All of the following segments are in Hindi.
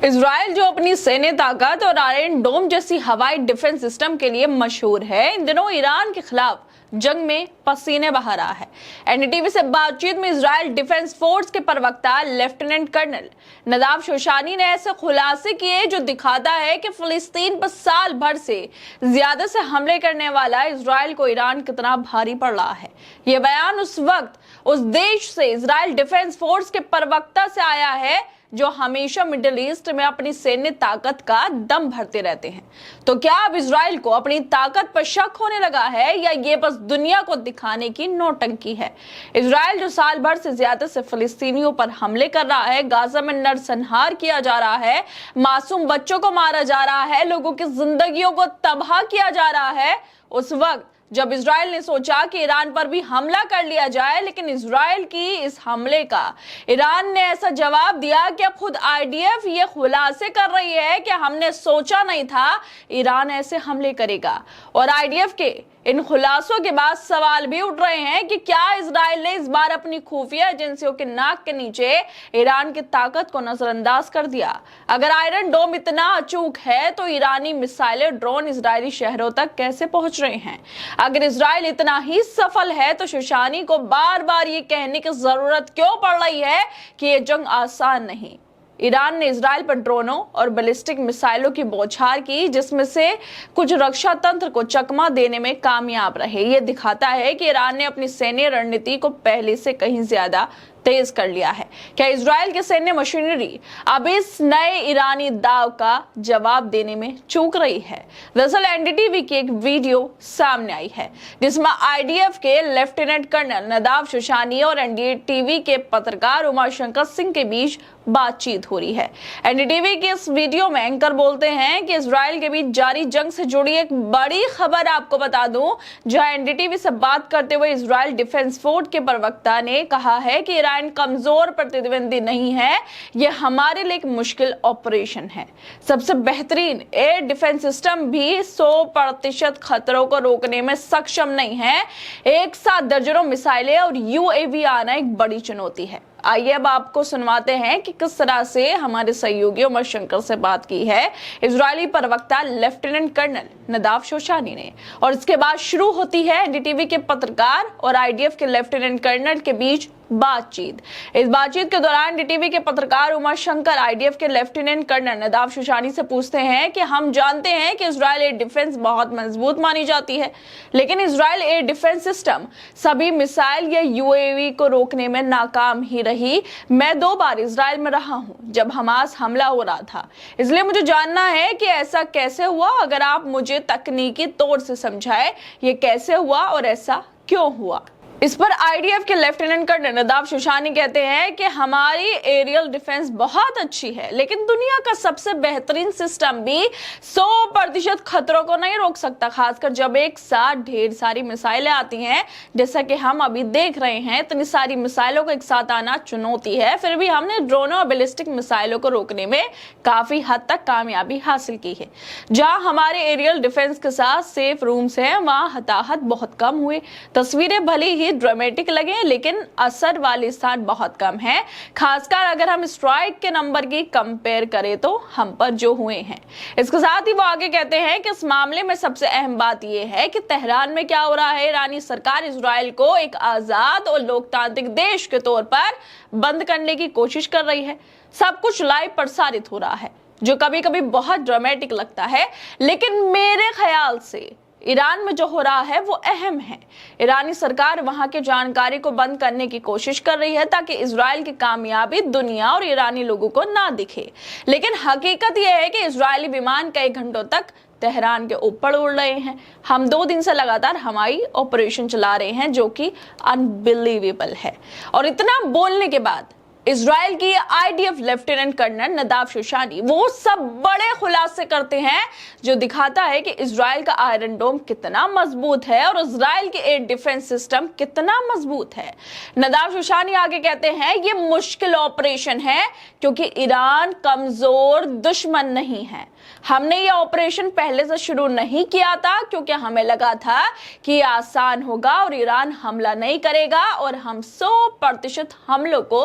इजराइल जो अपनी सैन्य ताकत और आयरन डोम जैसी हवाई डिफेंस सिस्टम के लिए मशहूर है, इन दिनों ईरान के खिलाफ जंग में पसीने बहा रहा है। एनडीटीवी से बातचीत में इजराइल डिफेंस फोर्स के प्रवक्ता लेफ्टिनेंट कर्नल नदाब शोशानी ने ऐसे खुलासे किए जो दिखाता है कि फिलिस्तीन पर साल भर से ज्यादा से हमले करने वाला इजराइल को ईरान कितना भारी पड़ रहा है। यह बयान उस वक्त उस देश से इजराइल डिफेंस फोर्स के प्रवक्ता से आया है जो हमेशा मिडिल ईस्ट में अपनी सैन्य ताकत का दम भरते रहते हैं। तो क्या अब इजराइल को अपनी ताकत पर शक होने लगा है या ये बस दुनिया को दिखाने की नौटंकी है? इजराइल जो साल भर से ज्यादा से फिलिस्तीनियों पर हमले कर रहा है, गाजा में नरसंहार किया जा रहा है, मासूम बच्चों को मारा जा रहा है, लोगों की जिंदगियों को तबाह किया जा रहा है, उस वक्त जब इजराइल ने सोचा कि ईरान पर भी हमला कर लिया जाए, लेकिन इजराइल की इस हमले का ईरान ने ऐसा जवाब दिया कि अब खुद आईडीएफ ये खुलासे कर रही है कि हमने सोचा नहीं था ईरान ऐसे हमले करेगा। और आईडीएफ के इन खुलासों के बाद सवाल भी उठ रहे हैं कि क्या इजराइल ने इस बार अपनी खुफिया एजेंसियों के नाक के नीचे ईरान की ताकत को नजरअंदाज कर दिया? अगर आयरन डोम इतना अचूक है तो ईरानी मिसाइलें, ड्रोन इजरायली शहरों तक कैसे पहुंच रहे हैं? अगर इजराइल इतना ही सफल है तो शोशानी को बार बार ये कहने की जरूरत क्यों पड़ रही है कि ये जंग आसान नहीं? ईरान ने इजराइल पर ड्रोनों और बैलिस्टिक मिसाइलों की बौछार की, जिसमें से कुछ रक्षा तंत्र को चकमा देने में कामयाब रहे। ये दिखाता है कि ईरान ने अपनी सैन्य रणनीति को पहले से कहीं ज्यादा तेज कर लिया है। क्या इजराइल की सैन्य मशीनरी अब इस नए ईरानी दाव का जवाब देने में चूक रही है? दरअसल एनडीटीवी की एक वीडियो सामने आई है जिसमें आईडीएफ के लेफ्टिनेंट कर्नल नदाब शोशानी और एनडीटीवी के पत्रकार उमाशंकर सिंह के बीच बातचीत हो रही है। एनडीटीवी के इस वीडियो में एंकर बोलते हैं कि इजराइल के बीच जारी जंग से जुड़ी एक बड़ी खबर आपको बता दूं, जहां एनडीटीवी से बात करते हुए इजराइल डिफेंस फोर्स के प्रवक्ता ने कहा है कि ईरान कमजोर प्रतिद्वंदी नहीं है, यह हमारे लिए एक मुश्किल ऑपरेशन है। सबसे बेहतरीन एयर डिफेंस सिस्टम भी 100% खतरों को रोकने में सक्षम नहीं है। एक साथ दर्जनों मिसाइलें और यूएवी आना एक बड़ी चुनौती है। आइए अब आपको सुनवाते हैं कि किस तरह से हमारे सहयोगी उमाशंकर से बात की है इजरायली प्रवक्ता लेफ्टिनेंट कर्नल नदाब शोशानी ने, और इसके बाद शुरू होती है एनडीटीवी के पत्रकार और आईडीएफ के लेफ्टिनेंट कर्नल के बीच बातचीत। इस बातचीत के दौरान एनडीटीवी के पत्रकार उमाशंकर आईडीएफ के लेफ्टिनेंट कर्नल नदाब शोशानी से पूछते हैं कि हम जानते हैं कि इजराइल एयर डिफेंस बहुत मजबूत मानी जाती है, लेकिन इजराइल एयर डिफेंस सिस्टम सभी मिसाइल या यूएवी को रोकने में नाकाम ही रही। मैं 2 बार इजराइल में रहा हूं जब हमास हमला हो रहा था, इसलिए मुझे जानना है कि ऐसा कैसे हुआ। अगर आप मुझे तकनीकी तौर से समझाएं ये कैसे हुआ और ऐसा क्यों हुआ। इस पर आईडीएफ के लेफ्टिनेंट कर्नल नदाब शोशानी कहते हैं कि हमारी एरियल डिफेंस बहुत अच्छी है, लेकिन दुनिया का सबसे बेहतरीन सिस्टम भी 100% खतरों को नहीं रोक सकता, खासकर जब एक साथ ढेर सारी मिसाइलें आती हैं जैसा कि हम अभी देख रहे हैं। इतनी सारी मिसाइलों को एक साथ आना चुनौती है, फिर भी हमने ड्रोनों और बैलिस्टिक मिसाइलों को रोकने में काफी हद तक कामयाबी हासिल की है। जहां हमारे एरियल डिफेंस के साथ सेफ रूम्स हैं, वहां हताहत बहुत कम हुए। तस्वीरें भले ही ड्रामेटिक लगे, लेकिन असर वाले स्थान बहुत कम है, खासकर अगर हम स्ट्राइक के नंबर की कंपेयर करें तो हम पर जो हुए हैं। इसके साथ ही वो आगे कहते हैं कि इस मामले में सबसे अहम बात यह है कि तेहरान में क्या हो रहा है। ईरानी सरकार इजराइल को एक आजाद और लोकतांत्रिक देश के तौर पर बंद करने की कोशिश कर रही है। सब कुछ लाइव प्रसारित हो रहा है, जो कभी कभी बहुत ड्रामेटिक लगता है, लेकिन मेरे ख्याल से ईरान में जो हो रहा है वो अहम है। ईरानी सरकार वहां के जानकारी को बंद करने की कोशिश कर रही है ताकि इजराइल की कामयाबी दुनिया और ईरानी लोगों को ना दिखे, लेकिन हकीकत यह है कि इजरायली विमान कई घंटों तक तेहरान के ऊपर उड़ रहे हैं। हम 2 दिन से लगातार हवाई ऑपरेशन चला रहे हैं जो कि अनबिलीवेबल है। और इतना बोलने के बाद इजराइल की आईडीएफ लेफ्टिनेंट कर्नल नदाब शोशानी वो सब बड़े खुलासे करते हैं जो दिखाता है कि इजराइल का आयरन डोम कितना मजबूत है और इजराइल के एयर डिफेंस सिस्टम कितना मजबूत है। नदाब शोशानी आगे कहते हैं ये मुश्किल ऑपरेशन है क्योंकि ईरान कमजोर दुश्मन नहीं है। हमने ये ऑपरेशन पहले से शुरू नहीं किया था क्योंकि हमें लगा था कि ये आसान होगा और ईरान हमला नहीं करेगा और हम 100% हमलों को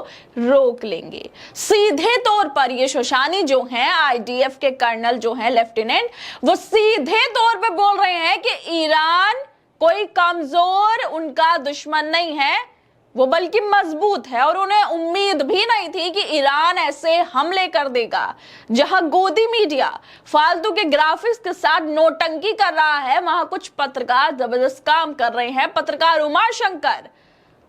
रोक लेंगे। सीधे तौर पर ये शोशानी जो हैं, आईडीएफ के कर्नल जो हैं, लेफ्टिनेंट, वो सीधे तौर पे बोल रहे हैं कि ईरान कोई कमजोर उनका दुश्मन नहीं है, वो बल्कि मजबूत है। और उन्हें उम्मीद भी नहीं थी कि ईरान ऐसे हमले कर देगा। जहां गोदी मीडिया फालतू के ग्राफिक्स के साथ नोटंकी कर रहा है, वहां कुछ पत्रकार जबरदस्त काम कर रहे हैं। पत्रकार उमाशंकर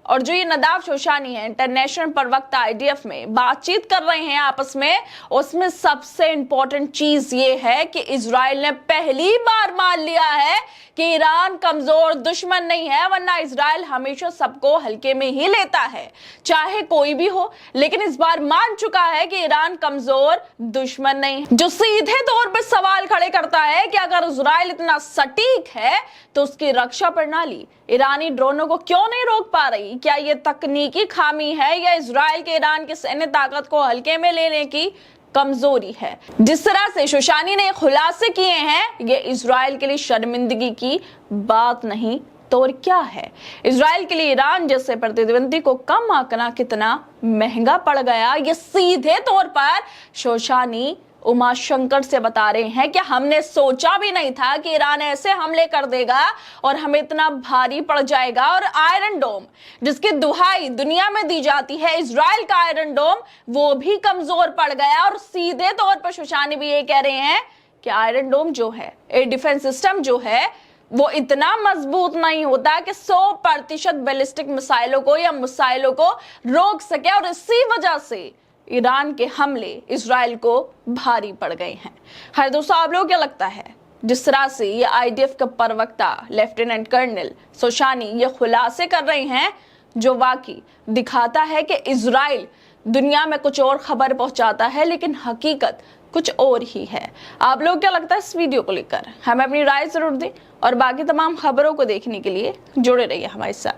और जो ये नदाफ शोशानी है, इंटरनेशनल प्रवक्ता आईडीएफ में, बातचीत कर रहे हैं आपस में। उसमें सबसे इंपॉर्टेंट चीज ये है कि इजराइल ने पहली बार मान लिया है कि ईरान कमजोर दुश्मन नहीं है, वरना इजराइल हमेशा सबको हल्के में ही लेता है, चाहे कोई भी हो। लेकिन इस बार मान चुका है कि ईरान कमजोर दुश्मन नहीं, जो सीधे तौर पर सवाल खड़े करता है कि अगर इजराइल इतना सटीक है तो उसकी रक्षा प्रणाली ईरानी ड्रोनों को क्यों नहीं रोक पा रही? क्या ये तकनीकी खामी है या इजराइल के ईरान की सैन्य ताकत को हल्के में लेने की कमजोरी है? जिस तरह से शोशानी ने खुलासे किए हैं, ये इजराइल के लिए शर्मिंदगी की बात नहीं तो और क्या है। इजराइल के लिए ईरान जैसे प्रतिद्वंदी को कम आंकना कितना महंगा पड़ गया, ये सीधे तौर पर शोशानी उमाशंकर से बता रहे हैं कि हमने सोचा भी नहीं था कि ईरान ऐसे हमले कर देगा और हमें इतना भारी पड़ जाएगा। और आयरन डोम, जिसकी दुहाई दुनिया में दी जाती है, इजराइल का आयरन डोम, वो भी कमजोर पड़ गया। और सीधे तौर पर शोशानी भी ये कह रहे हैं कि आयरन डोम जो है, एयर डिफेंस सिस्टम जो है, वो इतना मजबूत नहीं होता कि 100% बैलिस्टिक मिसाइलों को या मिसाइलों को रोक सके। और इसी वजह से ईरान के हमले इजराइल को भारी पड़ गए हैं। हर दोस्तों, आप लोगों को क्या लगता है, जिस तरह से ये आईडीएफ का प्रवक्ता लेफ्टिनेंट कर्नल शोशानी ये खुलासे कर रहे हैं, जो वाकई दिखाता है कि इजराइल दुनिया में कुछ और खबर पहुंचाता है लेकिन हकीकत कुछ और ही है। आप लोग क्या लगता है इस वीडियो को लेकर? हमें अपनी राय जरूर दें और बाकी तमाम खबरों को देखने के लिए जुड़े रहिए हमारे साथ।